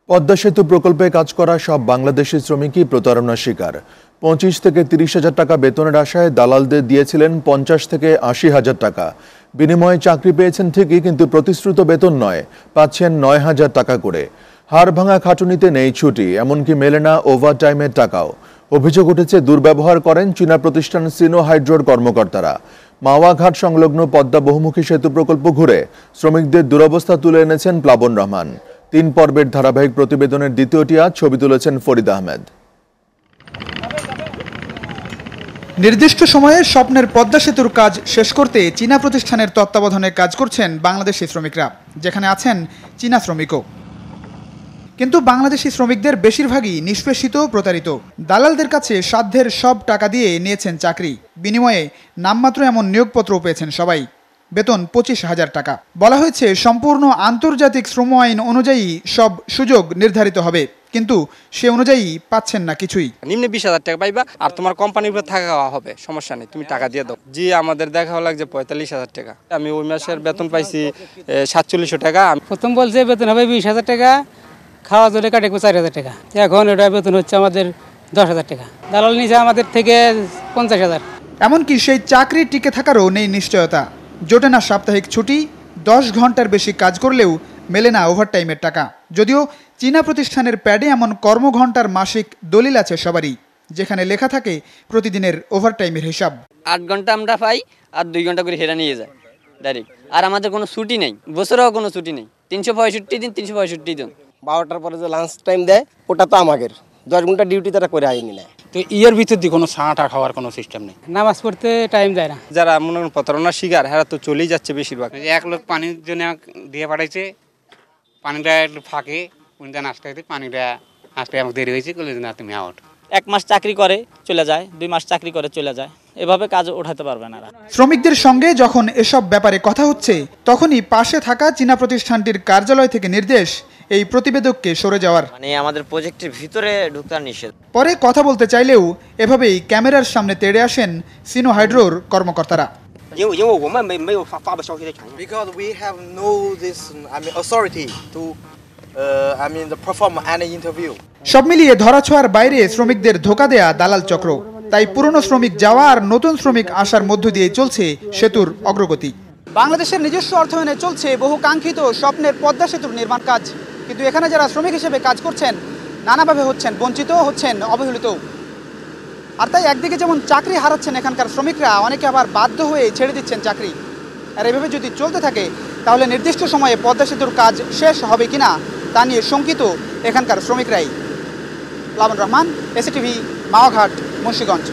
পদ্মা সেতু প্রকল্পে কাজ করা সব বাংলাদেশি শ্রমিকই প্রতারণার শিকার। 25 থেকে 30 হাজার টাকা বেতনের আশায় দালালদের দিয়েছিলেন 50 থেকে 80 হাজার টাকা। বিনিময়ে চাকরি পেয়েছেন ঠিকই, কিন্তু প্রতিশ্রুত বেতন নয়, পাচ্ছেন 9 হাজার টাকা করে। হাড় ভাঙা খাটুনিতে নেই ছুটি, এমনকি মেলে না ওভারটাইমের টাকাও। অভিযোগ উঠেছে দুর্ব্যবহার করেন চীনা প্রতিষ্ঠান সিনো হাইড্রোর কর্মকর্তারা। মাওয়া ঘাট সংলগ্ন পদ্মা বহুমুখী সেতু প্রকল্প ঘুরে শ্রমিকদের দুরবস্থা তুলে এনেছেন প্লাবন রহমান। 3 পর্বের ধারাবাহিক প্রতিবেদনের দ্বিতীয়টি আজ ছবি তুলেছেন ফরিদ আহমেদ। নির্দিষ্ট সময়ে স্বপ্নের পদ্মা সেতুর কাজ শেষ করতে চীনা প্রতিষ্ঠানের তত্ত্বাবধানে কাজ করছেন বাংলাদেশি শ্রমিকরা, যেখানে আছেন চীনা শ্রমিকও। কিন্তু বাংলাদেশি শ্রমিকদের বেশিরভাগই নিষ্পেষিত, প্রতারিত। দালালদের কাছে সাধ্যের সব টাকা দিয়ে নিয়েছেন চাকরি, বিনিময়ে নামমাত্র এমন নিয়োগপত্র পেয়েছেন সবাই। বেতন 25,000 টাকা। বলা হয়েছে সম্পূর্ণ আন্তর্জাতিক শ্রম আইন অনুযায়ী সব সুযোগ নির্ধারিত হবে, কিন্তু সে অনুযায়ী পাচ্ছেন না কিছুই। নিম্নে 20,000 টাকা পাইবা, আর তোমার কোম্পানির উপর থাকা হবে, সমস্যা নেই, তুমি টাকা দিয়ে দাও। জি, আমাদের দেখা লাগছে 45,000 টাকা। আমি ওই মাসের বেতন পাইছি 4700 টাকা। প্রথম বলছে বেতন হবে 20,000 টাকা, খাওয়া জলে কাটে 4,000 টাকা। এখন এটা বেতন হচ্ছে আমাদের 10,000 টাকা। দালাল নিচে আমাদের থেকে 50,000। এমনকি সেই চাকরি টিকে থাকারও নেই নিশ্চয়তা। জোটে না সাপ্তাহিক ছুটি, 10 ঘন্টার বেশি কাজ করলেও মেলে না ওভারটাইমের টাকা। যদিও চীনা প্রতিষ্ঠানের প্যাডে এমন কর্মঘণ্টার মাসিক দলিল আছে সবারই, যেখানে লেখা থাকে প্রতিদিনের ওভারটাইমের হিসাব। 8 ঘন্টা আমরা পাই, আর 2 ঘন্টা করে হেরা নিয়ে যায় ডাইরেক্ট। আর আমাদের কোনো ছুটি নেই, বছরেও কোনো ছুটি নেই। 365 দিন 365 দিন। 12টার পরে যে লাঞ্চ টাইম দেয়, ওটা তো আমাদের 10 ঘন্টা ডিউটি তারা করে আইনি না। তো ইয়ের ভিতর দিয়ে কোনো ছাঁটা খাওয়ার কোনো সিস্টেম নেই। নামাজ পড়তে টাইম দেয় না। যারা মনে করেন প্রতারণার শিকার, হ্যাঁ তো চলেই যাচ্ছে বেশিরভাগ। 1 লোক পানির জন্য দিয়ে পাঠাইছে, পানিটা একটু ফাঁকে আসতে পানিটা আসতে আমাকে দেরি হয়েছে, না তুমি আউট। 1 মাস চাকরি করে চলে যায়, 2 মাস চাকরি করে চলে যায়, এভাবে কাজ ওঠাতে পারবে না। শ্রমিকদের সঙ্গে যখন এসব ব্যাপারে কথা হচ্ছে, তখনই পাশে থাকা চীনা প্রতিষ্ঠানটির কার্যালয় থেকে নির্দেশ এই প্রতিবেদককে সরে যাওয়ার। মানে আমাদের প্রজেক্টের ভিতরে ঢুকতে নিষেধ। পরে কথা বলতে চাইলেও এভাবেই ক্যামেরার সামনে তেড়ে আসেন সিনো হাইড্রোর কর্মকর্তারা। Because we have no authority to perform any interview. সব মিলিয়ে ধরাছোঁয়ার বাইরে শ্রমিকদের ধোঁকা দেয়া দালাল চক্র। তাই পুরনো শ্রমিক যাওয়া আর নতুন শ্রমিক আসার মধ্য দিয়ে চলছে সেতুর অগ্রগতি। বাংলাদেশের নিজস্ব অর্থায়নে চলছে বহু কাঙ্ক্ষিত স্বপ্নের পদ্মা সেতুর নির্মাণ কাজ, কিন্তু এখানে যারা শ্রমিক হিসেবে কাজ করছেন নানাভাবে হচ্ছেন বঞ্চিত, হচ্ছেন অবহেলিত। আর তাই একদিকে যেমন চাকরি হারাচ্ছেন এখানকার শ্রমিকরা, অনেকে আবার বাধ্য হয়ে ছেড়ে দিচ্ছেন চাকরি। আর এভাবে যদি চলতে থাকে তাহলে নির্দিষ্ট সময়ে পদ্মা সেতুর কাজ শেষ হবে কিনা তা নিয়ে শঙ্কিত এখানকার শ্রমিকরাই। প্লাবন রহমান, এসিটিভি, মাওয়া ঘাট, মুন্সিগঞ্জ।